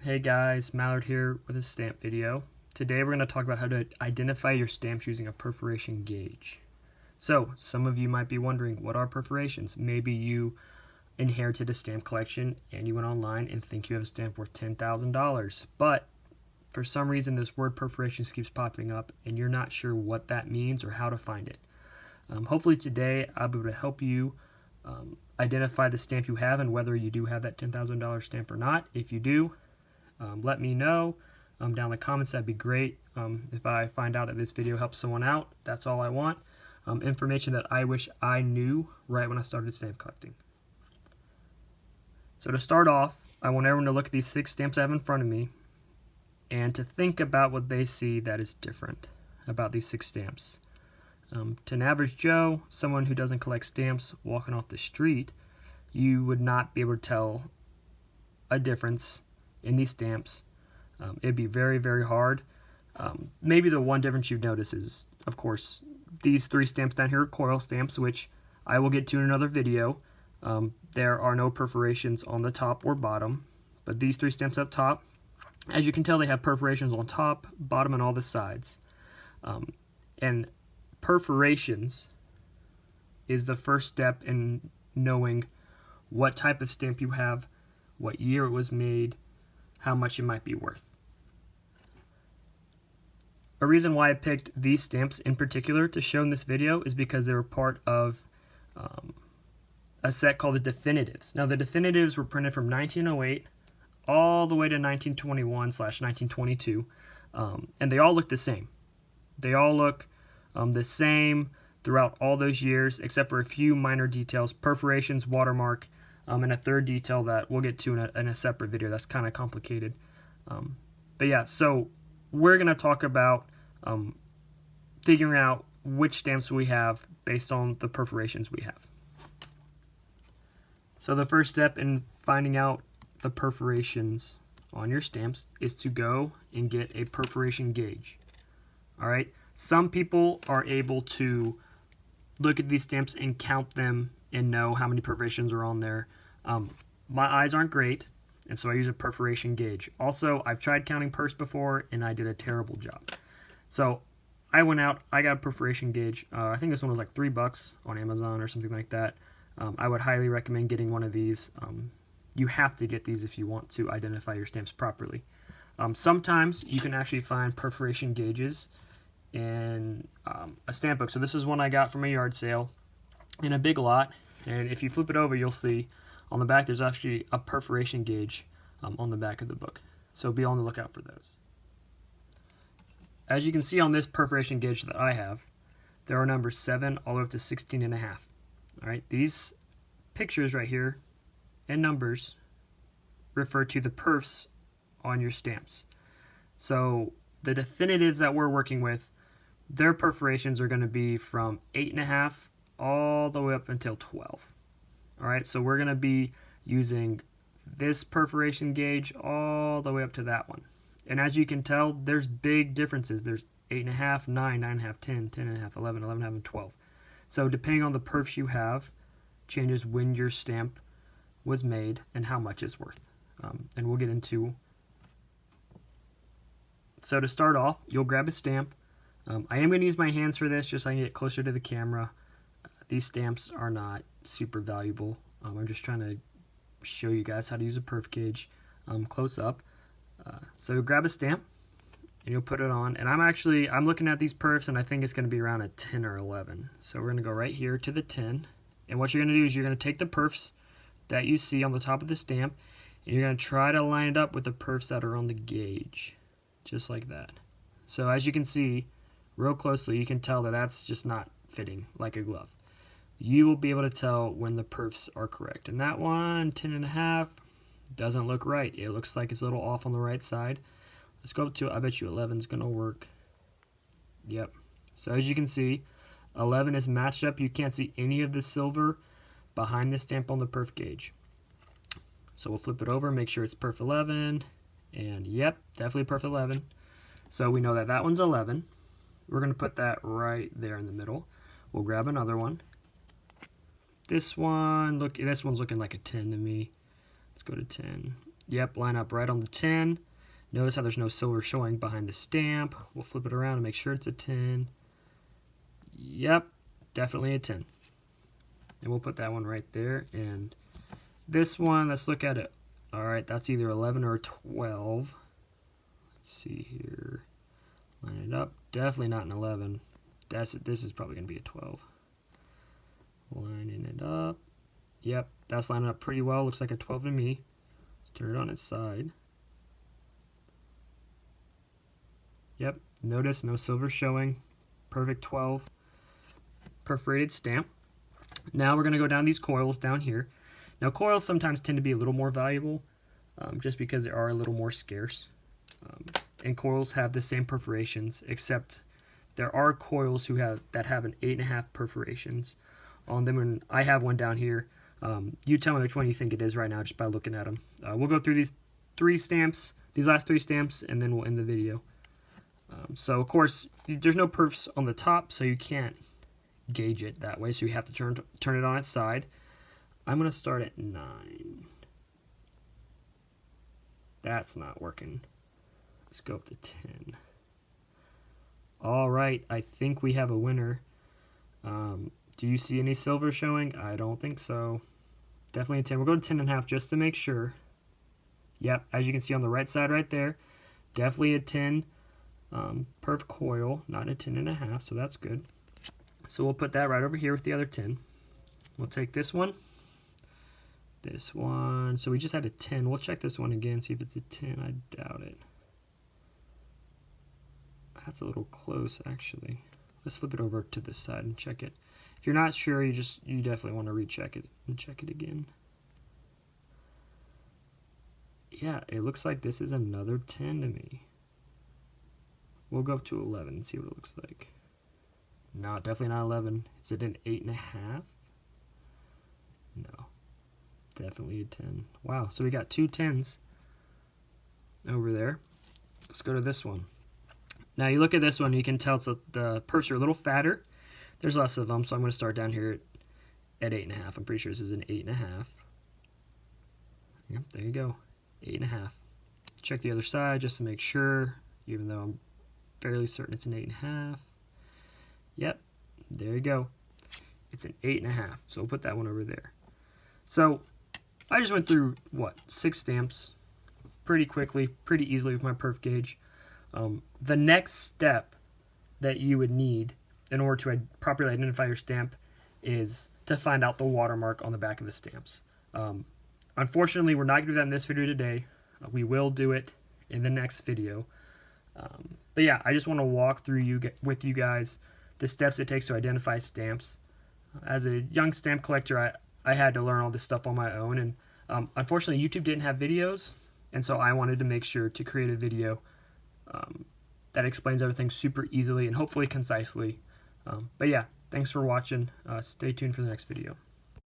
Hey guys, Mallard here with a stamp video. Today we're going to talk about how to identify your stamps using a perforation gauge. So, some of you might be wondering, what are perforations? Maybe you inherited a stamp collection and you went online and think you have a stamp worth $10,000, but for some reason this word perforations keeps popping up and you're not sure what that means or how to find it. Hopefully today I'll be able to help you identify the stamp you have and whether you do have that $10,000 stamp or not. If you do, let me know down in the comments. That'd be great. If I find out that this video helps someone out, that's all I want. Information that I wish I knew right when I started stamp collecting. So to start off, I want everyone to look at these 6 stamps I have in front of me and to think about what they see that is different about these 6 stamps. To an average Joe, someone who doesn't collect stamps walking off the street, you would not be able to tell a difference in these stamps. It'd be very, very hard. Maybe the one difference you'd notice is, of course, these 3 stamps down here are coil stamps, which I will get to in another video. There are no perforations on the top or bottom, but these 3 stamps up top, as you can tell, they have perforations on top, bottom, and all the sides. And perforations is the first step in knowing what type of stamp you have, what year it was made, how much it might be worth. A reason why I picked these stamps in particular to show in this video is because they were part of a set called the Definitives. Now the Definitives were printed from 1908 all the way to 1921/1922, and they all look the same. They all look the same throughout all those years, except for a few minor details, perforations, watermark, and a third detail that we'll get to in a separate video. That's kind of complicated. But yeah, so we're going to talk about figuring out which stamps we have based on the perforations we have. So the first step in finding out the perforations on your stamps is to go and get a perforation gauge. All right. Some people are able to look at these stamps and count them and know how many perforations are on there. My eyes aren't great, and so I use a perforation gauge. Also, I've tried counting perfs before, and I did a terrible job. So I went out, I got a perforation gauge. I think this one was like $3 on Amazon or something like that. I would highly recommend getting one of these. You have to get these if you want to identify your stamps properly. Sometimes you can actually find perforation gauges in a stamp book. So this is one I got from a yard sale in a Big Lot, and if you flip it over, you'll see on the back there's actually a perforation gauge on the back of the book. So be on the lookout for those. As you can see on this perforation gauge that I have, there are numbers 7 all the way up to 16.5. All right, these pictures right here and numbers refer to the perfs on your stamps. So the Definitives that we're working with, their perforations are going to be from 8.5 all the way up until 12. All right, so we're going to be using this perforation gauge all the way up to that one. And as you can tell, there's big differences. There's 8.5, 9, 9.5, 10, 10.5, 11, 11.5, and 12. So depending on the perfs you have, changes when your stamp was made and how much it's worth. And we'll get into. So to start off, you'll grab a stamp. I am going to use my hands for this just so I can get closer to the camera. These stamps are not super valuable. I'm just trying to show you guys how to use a perf gauge close up. So you'll grab a stamp and you'll put it on. And I'm looking at these perfs and I think it's going to be around a 10 or 11. So we're going to go right here to the 10. And what you're going to do is you're going to take the perfs that you see on the top of the stamp and you're going to try to line it up with the perfs that are on the gauge. Just like that. So as you can see real closely, you can tell that that's just not fitting like a glove. You will be able to tell when the perfs are correct. And that one, 10.5, doesn't look right. It looks like it's a little off on the right side. Let's go up to, I bet you 11 is going to work. Yep. So as you can see, 11 is matched up. You can't see any of the silver behind the stamp on the perf gauge. So we'll flip it over, make sure it's perf 11. And yep, definitely perf 11. So we know that that one's 11. We're going to put that right there in the middle. We'll grab another one. This one's looking like a 10 to me. Let's go to 10. Yep, line up right on the 10. Notice how there's no silver showing behind the stamp. We'll flip it around and make sure it's a 10. Yep, definitely a 10. And we'll put that one right there. And this one, let's look at it. All right, that's either 11 or 12. Let's see here. Line it up. Definitely not an 11. This is probably going to be a 12. Lining it up. Yep, that's lining up pretty well. Looks like a 12 to me. Let's turn it on its side. Yep, notice no silver showing. Perfect 12 perforated stamp. Now we're going to go down these coils down here. Now coils sometimes tend to be a little more valuable just because they are a little more scarce. And coils have the same perforations, except there are coils that have an 8.5 perforations on them, and I have one down here. You tell me which one you think it is right now just by looking at them. We'll go through these last three stamps, and then we'll end the video. So of course there's no perfs on the top, so you can't gauge it that way, so you have to turn it on its side. I'm going to start at 9. That's not working. Let's go up to 10. All right, I think we have a winner. Do you see any silver showing? I don't think so. Definitely a 10. We'll go to 10.5 just to make sure. Yep, as you can see on the right side right there, definitely a 10 perf coil, not a 10.5, so that's good. So we'll put that right over here with the other 10. We'll take this one. This one. So we just had a 10. We'll check this one again, see if it's a 10. I doubt it. That's a little close, actually. Let's flip it over to this side and check it. If you're not sure, you definitely want to recheck it and check it again. Yeah, it looks like this is another 10 to me. We'll go up to 11 and see what it looks like. No, definitely not 11. Is it an 8.5? No. Definitely a 10. Wow, so we got two 10s over there. Let's go to this one. Now you look at this one, you can tell the perfs are a little fatter. There's less of them, so I'm going to start down here at 8.5. I'm pretty sure this is an 8.5. Yep, there you go. 8.5. Check the other side just to make sure, even though I'm fairly certain it's an 8.5. Yep, there you go. It's an 8.5, so we'll put that one over there. So I just went through, 6 stamps pretty quickly, pretty easily with my perf gauge. The next step that you would need in order to properly identify your stamp is to find out the watermark on the back of the stamps. Unfortunately, we're not going to do that in this video today. We will do it in the next video. But yeah, I just want to walk through with you guys the steps it takes to identify stamps. As a young stamp collector, I had to learn all this stuff on my own, and unfortunately YouTube didn't have videos, and so I wanted to make sure to create a video that explains everything super easily and hopefully concisely. But yeah, thanks for watching. Stay tuned for the next video.